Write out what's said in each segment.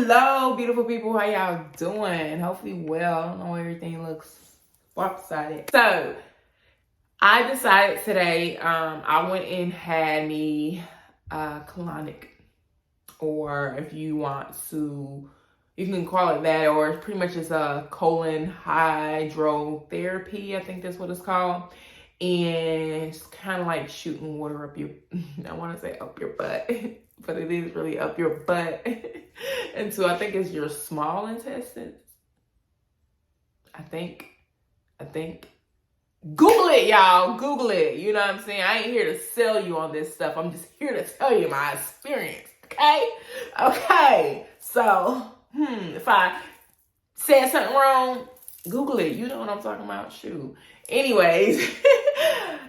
Hello, beautiful people. How y'all doing? Hopefully well. I don't know, everything looks lopsided. So I decided today, I went and had me colonic, or if you want to, you can call it that, or it's pretty much just a colon hydrotherapy. I think that's what it's called. And it's kind of like shooting water up your, I want to say up your butt, but it is really up your butt. And so I think it's your small intestines. I think. Google it, y'all. Google it. You know what I'm saying? I ain't here to sell you on this stuff. I'm just here to tell you my experience. Okay. So, if I said something wrong, Google it. You know what I'm talking about. Shoot. Anyways,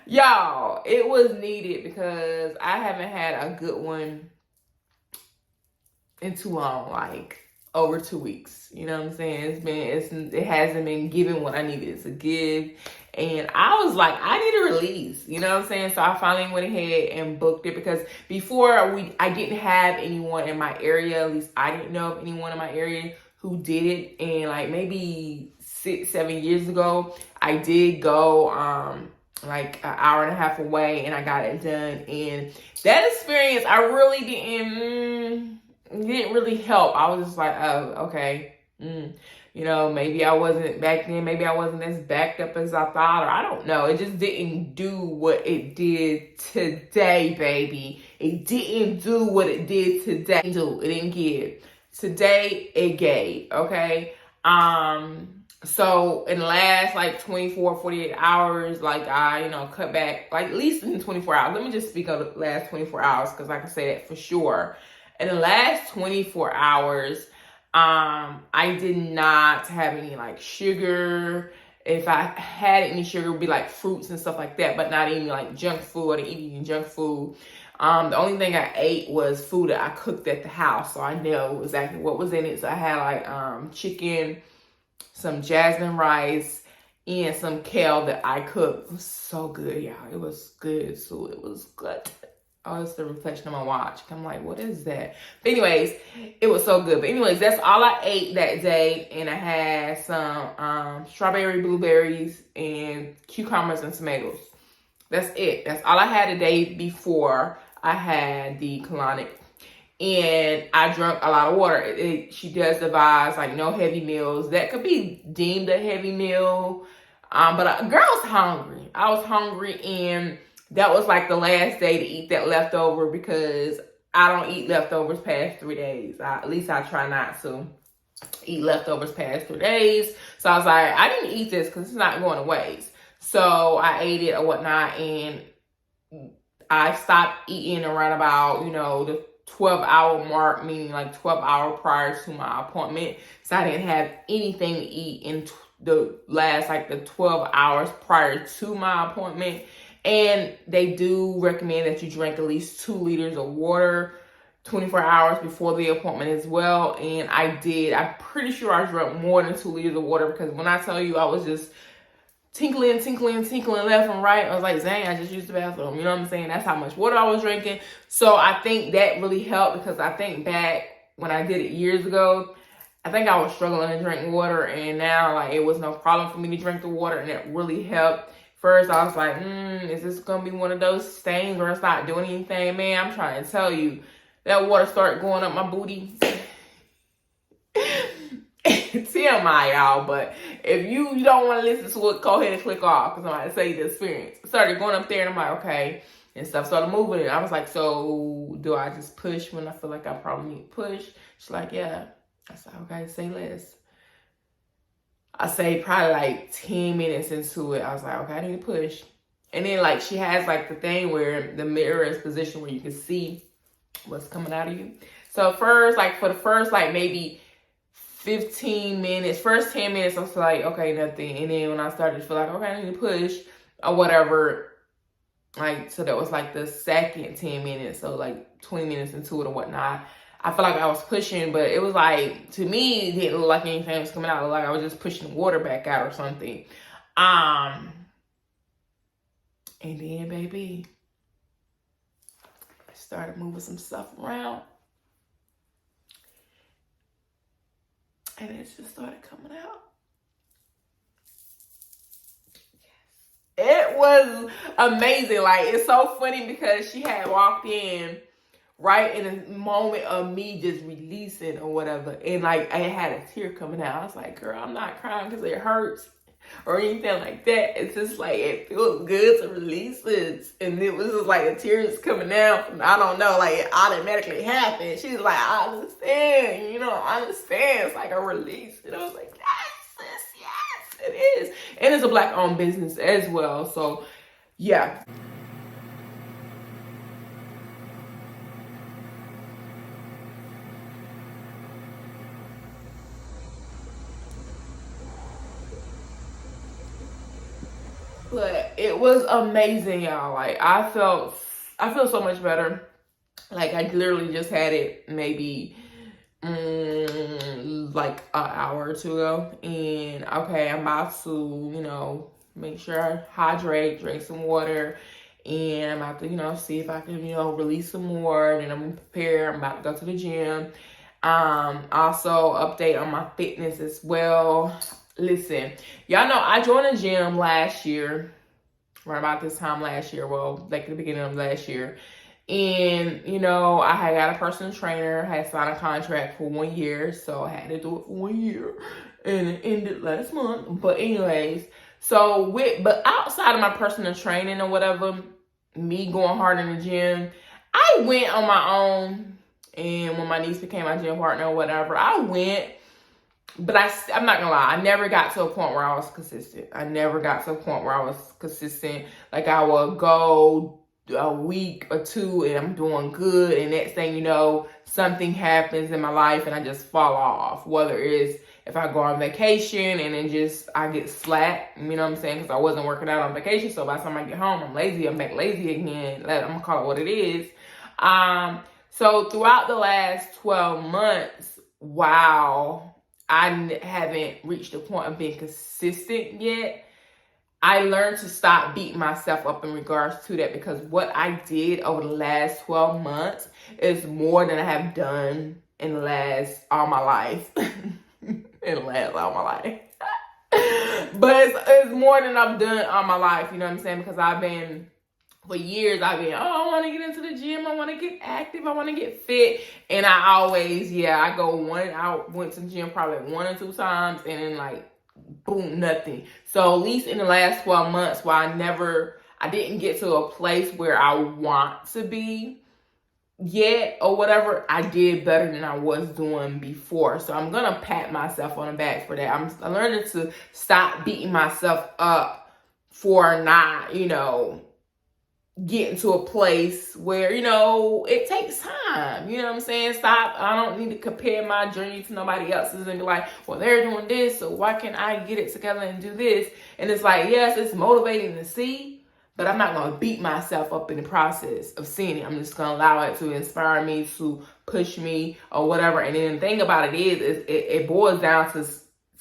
y'all, it was needed because I haven't had a good one in too long, like over 2 weeks. You know what I'm saying? It hasn't been given what I needed to give. And I was like, I need a release. You know what I'm saying? So I finally went ahead and booked it because before I didn't have anyone in my area. At least I didn't know of anyone in my area who did it. And like maybe 6-7 years ago, I did go like an hour and a half away and I got it done. And that experience, I really didn't really help. I was just like, oh, okay. You know, maybe I wasn't back then, maybe I wasn't as backed up as I thought, or I don't know. It just didn't do what it did today, baby. It didn't do what it did today. It didn't give. Today, it gave, okay? So in the last like 24, 48 hours, like I, cut back, like at least in 24 hours. Let me just speak of the last 24 hours because I can say that for sure. In the last 24 hours, I did not have any like sugar. If I had any sugar, it would be like fruits and stuff like that, but not any like junk food. I didn't eat any junk food. The only thing I ate was food that I cooked at the house, so I know exactly what was in it. So I had like chicken, some jasmine rice, and some kale that I cooked. It was so good, y'all. It was good, so it was good. Oh, it's the reflection of my watch. I'm like, what is that? But anyways, it was so good. But anyways, that's all I ate that day. And I had some strawberry, blueberries, and cucumbers and tomatoes. That's it. That's all I had the day before I had the colonic. And I drank a lot of water. She does advise like no heavy meals. That could be deemed a heavy meal. But girl, I was hungry. I was hungry, and that was like the last day to eat that leftover because I don't eat leftovers past 3 days. At least I try not to eat leftovers past 3 days. So I was like, I didn't eat this because it's not going to waste. So I ate it or whatnot, and I stopped eating around about, the 12-hour mark, meaning like 12 hours prior to my appointment. So I didn't have anything to eat in the last, like the 12 hours prior to my appointment. And they do recommend that you drink at least 2 liters of water 24 hours before the appointment as well. And I did. I'm pretty sure I drank more than 2 liters of water because when I tell you I was just tinkling left and right, I was like, dang, I just used the bathroom. You know what I'm saying? That's how much water I was drinking. So I think that really helped because I think back when I did it years ago, I think I was struggling to drink water. And now like it was no problem for me to drink the water, and it really helped. First, I was like, is this going to be one of those stains where it's not doing anything? Man, I'm trying to tell you, that water started going up my booty. TMI, y'all, but if you don't want to listen to it, go ahead and click off because I'm about to tell you the experience. It started going up there, and I'm like, okay, and stuff. Started moving it. I was like, so do I just push when I feel like I probably need to push? She's like, yeah. I said, okay, say less. I say probably like 10 minutes into it, I was like, okay, I need to push. And then like she has like the thing where the mirror is positioned where you can see what's coming out of you. So first, like for the first like maybe 15 minutes, first 10 minutes, I was like, okay, nothing. And then when I started to feel like, okay, I need to push or whatever, like, so that was like the second 10 minutes. So like 20 minutes into it or whatnot. I feel like I was pushing, but it was like, to me, it didn't look like anything was coming out. It looked like I was just pushing water back out or something. And then, baby, I started moving some stuff around. And it just started coming out. It was amazing. Like, it's so funny because she had walked in right in the moment of me just releasing or whatever. And like, I had a tear coming out. I was like, girl, I'm not crying because it hurts or anything like that. It's just like, it feels good to release it. And it was just like the tears coming out. I don't know, like, it automatically happened. She's like, I understand, I understand. It's like a release. And I was like, yes, sis, yes, it is. And it's a Black-owned business as well. So, yeah. But it was amazing, y'all. Like, I feel so much better. Like, I literally just had it maybe like an hour or two ago. And okay, I'm about to, make sure I hydrate, drink some water. And I'm about to, see if I can, release some more. And I'm prepared. I'm about to go to the gym. Also update on my fitness as well. Listen, y'all know I joined a gym last year, right about this time last year. Well, like the beginning of last year. And, I had got a personal trainer, had signed a contract for 1 year. So I had to do it for 1 year. And it ended last month. But anyways, but outside of my personal training or whatever, me going hard in the gym, I went on my own. And when my niece became my gym partner or whatever, I went. But I'm not gonna lie, I never got to a point where I was consistent. Like, I would go a week or two and I'm doing good, and next thing you know, something happens in my life and I just fall off. Whether it's if I go on vacation and then I get slack, you know what I'm saying? Because I wasn't working out on vacation, so by the time I get home, I'm lazy. I'm back lazy again. I'm gonna call it what it is. So throughout the last 12 months, wow, I haven't reached the point of being consistent yet. I learned to stop beating myself up in regards to that, because what I did over the last 12 months is more than I have done in the last all my life. But it's more than I've done all my life, you know what I'm saying? Because for years, I want to get into the gym. I want to get active. I want to get fit. And I went to the gym probably 1 or 2 times, and then like, boom, nothing. So at least in the last 12 months, while I didn't get to a place where I want to be yet or whatever, I did better than I was doing before. So I'm going to pat myself on the back for that. I'm learning to stop beating myself up for not, getting to a place where, it takes time. You know what I'm saying? I don't need to compare my journey to nobody else's and be like, well, they're doing this, so why can't I get it together and do this? And it's like, yes, it's motivating to see, but I'm not going to beat myself up in the process of seeing it. I'm just going to allow it to inspire me, to push me or whatever. And then the thing about it is it boils down to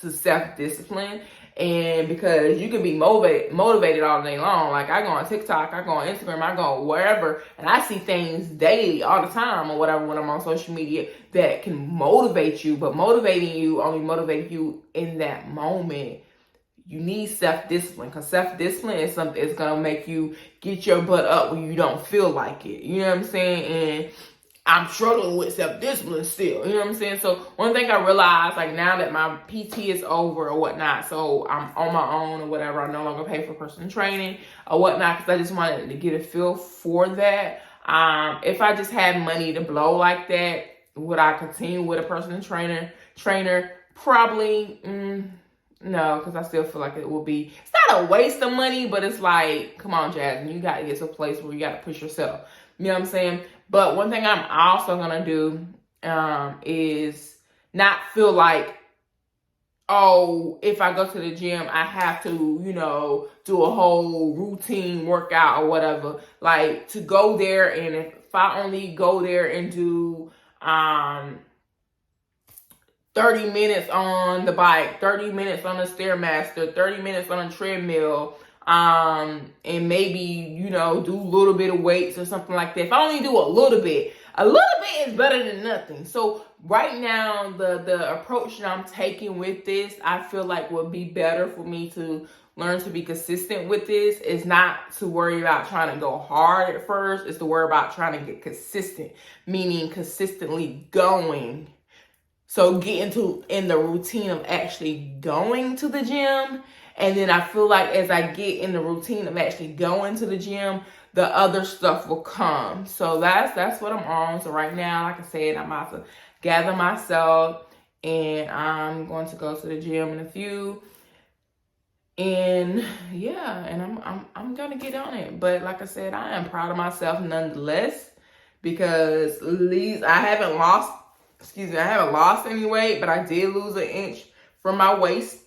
self-discipline. And because you can be motivated all day long. Like, I go on TikTok, I go on Instagram, I go wherever, and I see things daily, all the time or whatever when I'm on social media that can motivate you. But motivating you only motivate you in that moment. You need self-discipline, because self-discipline is something that's going to make you get your butt up when you don't feel like it. You know what I'm saying? And I'm struggling with self-discipline still, you know what I'm saying? So one thing I realized, like, now that my PT is over or whatnot, so I'm on my own or whatever, I no longer pay for personal training or whatnot, because I just wanted to get a feel for that. If I just had money to blow like that, would I continue with a personal trainer? Probably, no, because I still feel like it will be, it's not a waste of money, but it's like, come on, Jasmine, you got to get to a place where you got to push yourself. You know what I'm saying? But one thing I'm also going to do is not feel like, oh, if I go to the gym, I have to, do a whole routine workout or whatever. Like, to go there, and if I only go there and do 30 minutes on the bike, 30 minutes on the Stairmaster, 30 minutes on a treadmill, and maybe, do a little bit of weights or something like that. If I only do a little bit, A little bit is better than nothing. So right now, the approach that I'm taking with this, I feel like would be better for me to learn to be consistent with this. Is not to worry about trying to go hard at first. It's to worry about trying to get consistent, meaning consistently going. So get in the routine of actually going to the gym. And then I feel like as I get in the routine of actually going to the gym, the other stuff will come. So that's what I'm on. So right now, like I said, I'm about to gather myself and I'm going to go to the gym in a few. And yeah, and I'm gonna get on it. But like I said, I am proud of myself nonetheless, because at least I haven't lost any weight, but I did lose an inch from my waist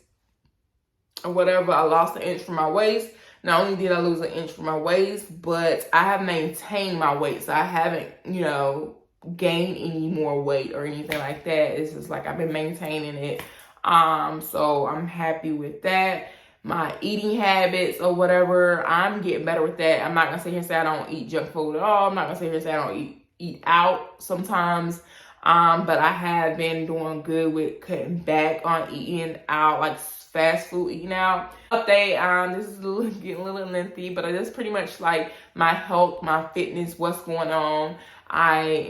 or whatever. I lost an inch from my waist. Not only did I lose an inch from my waist, but I have maintained my weight. So I haven't, gained any more weight or anything like that. It's just like I've been maintaining it. So I'm happy with that. My eating habits or whatever, I'm getting better with that. I'm not gonna sit here and say I don't eat junk food at all. I'm not gonna sit here and say I don't eat out sometimes. But I have been doing good with cutting back on eating out, like fast food eating out. Update, this is getting a little lengthy, but it is pretty much like my health, my fitness, what's going on. I,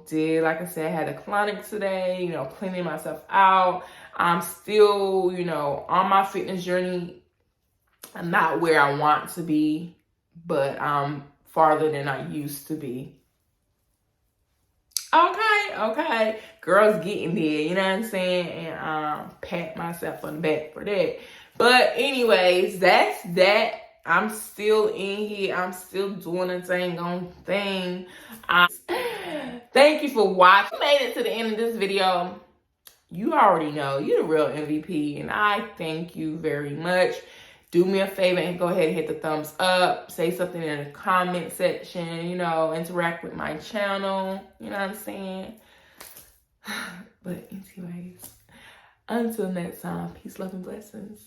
did, like I said, I had a colonic today, cleaning myself out. I'm still, on my fitness journey. I'm not where I want to be, but I'm farther than I used to be. Okay. Girls getting there, you know what I'm saying? And pat myself on the back for that. But anyways, that's that. I'm still in here. I'm still doing the thing. Thank you for watching. You made it to the end of this video. You already know you're the real MVP, and I thank you very much. Do me a favor and go ahead and hit the thumbs up. Say something in the comment section, interact with my channel. You know what I'm saying? But anyways, until next time, peace, love, and blessings.